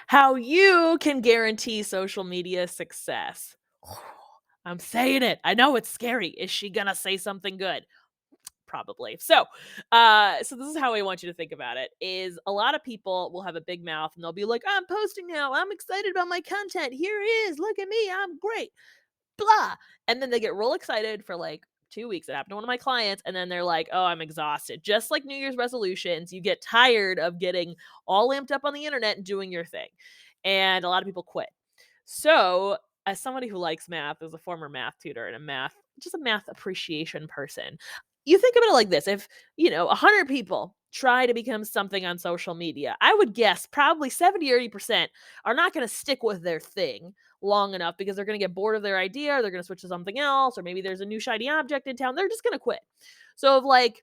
How you can guarantee social media success. I'm saying it. I know it's scary. Is she gonna say something good? Probably. So this is how I want you to think about it, is a lot of people will have a big mouth and they'll be like, "I'm posting now. I'm excited about my content. Here it is. Look at me. I'm great." Blah. And then they get real excited for like 2 weeks. It happened to one of my clients, and then they're like, "Oh, I'm exhausted." Just like New Year's resolutions, you get tired of getting all amped up on the internet and doing your thing. And a lot of people quit. So, as somebody who likes math, as a former math tutor and just a math appreciation person, you think about it like this. If, 100 people try to become something on social media, I would guess probably 70 or 80% are not going to stick with their thing long enough because they're going to get bored of their idea, or they're going to switch to something else, or maybe there's a new shiny object in town. They're just going to quit. So, if like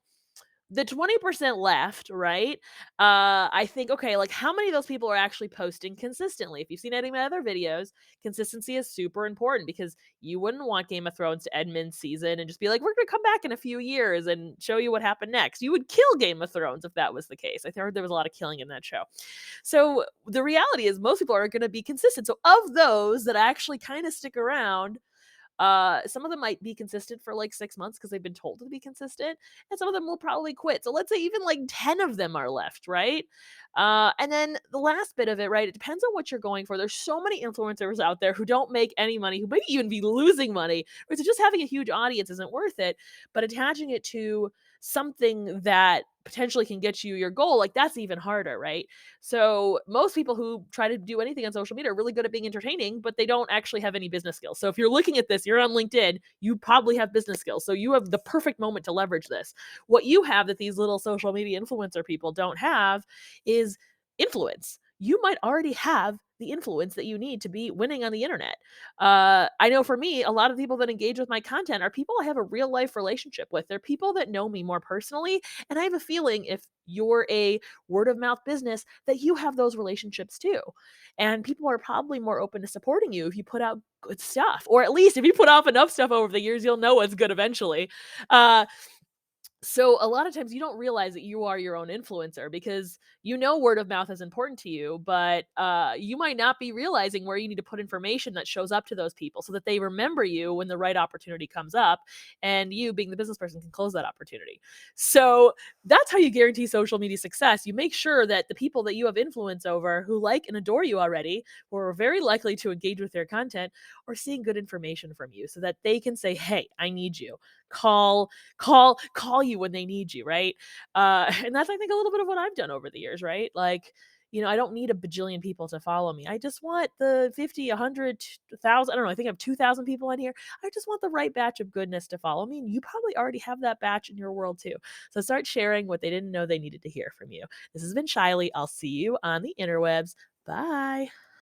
the 20% left, right? I think, okay, like how many of those people are actually posting consistently? If you've seen any of my other videos, consistency is super important because you wouldn't want Game of Thrones to end mid-season and just be like, we're going to come back in a few years and show you what happened next. You would kill Game of Thrones if that was the case. I heard there was a lot of killing in that show. So the reality is most people are going to be consistent. So of those that actually kind of stick around, some of them might be consistent for like 6 months because they've been told to be consistent, and some of them will probably quit. So let's say even like 10 of them are left, right? And then the last bit of it, right? It depends on what you're going for. There's so many influencers out there who don't make any money, who might even be losing money, or so just having a huge audience isn't worth it. But attaching it to something that potentially can get you your goal, like that's even harder, right? So most people who try to do anything on social media are really good at being entertaining, but they don't actually have any business skills. So if you're looking at this, you're on LinkedIn, you probably have business skills. So you have the perfect moment to leverage this. What you have that these little social media influencer people don't have is influence. You might already have the influence that you need to be winning on the internet. I know for me, a lot of people that engage with my content are people I have a real life relationship with. They're people that know me more personally. And I have a feeling if you're a word of mouth business, that you have those relationships too. And people are probably more open to supporting you if you put out good stuff, or at least if you put off enough stuff over the years, you'll know what's good eventually. Uh, so a lot of times you don't realize that you are your own influencer because word of mouth is important to you, but you might not be realizing where you need to put information that shows up to those people so that they remember you when the right opportunity comes up, and you being the business person can close that opportunity. So that's how you guarantee social media success. You make sure that the people that you have influence over, who like and adore you already, who are very likely to engage with your content, are seeing good information from you so that they can say, hey, I need you. Call you when they need you, right? And that's, I think, a little bit of what I've done over the years, right? Like, I don't need a bajillion people to follow me. I just want the 50, 100, 1,000. I don't know. I think I have 2,000 people on here. I just want the right batch of goodness to follow me. And you probably already have that batch in your world too. So start sharing what they didn't know they needed to hear from you. This has been Shiley. I'll see you on the interwebs. Bye.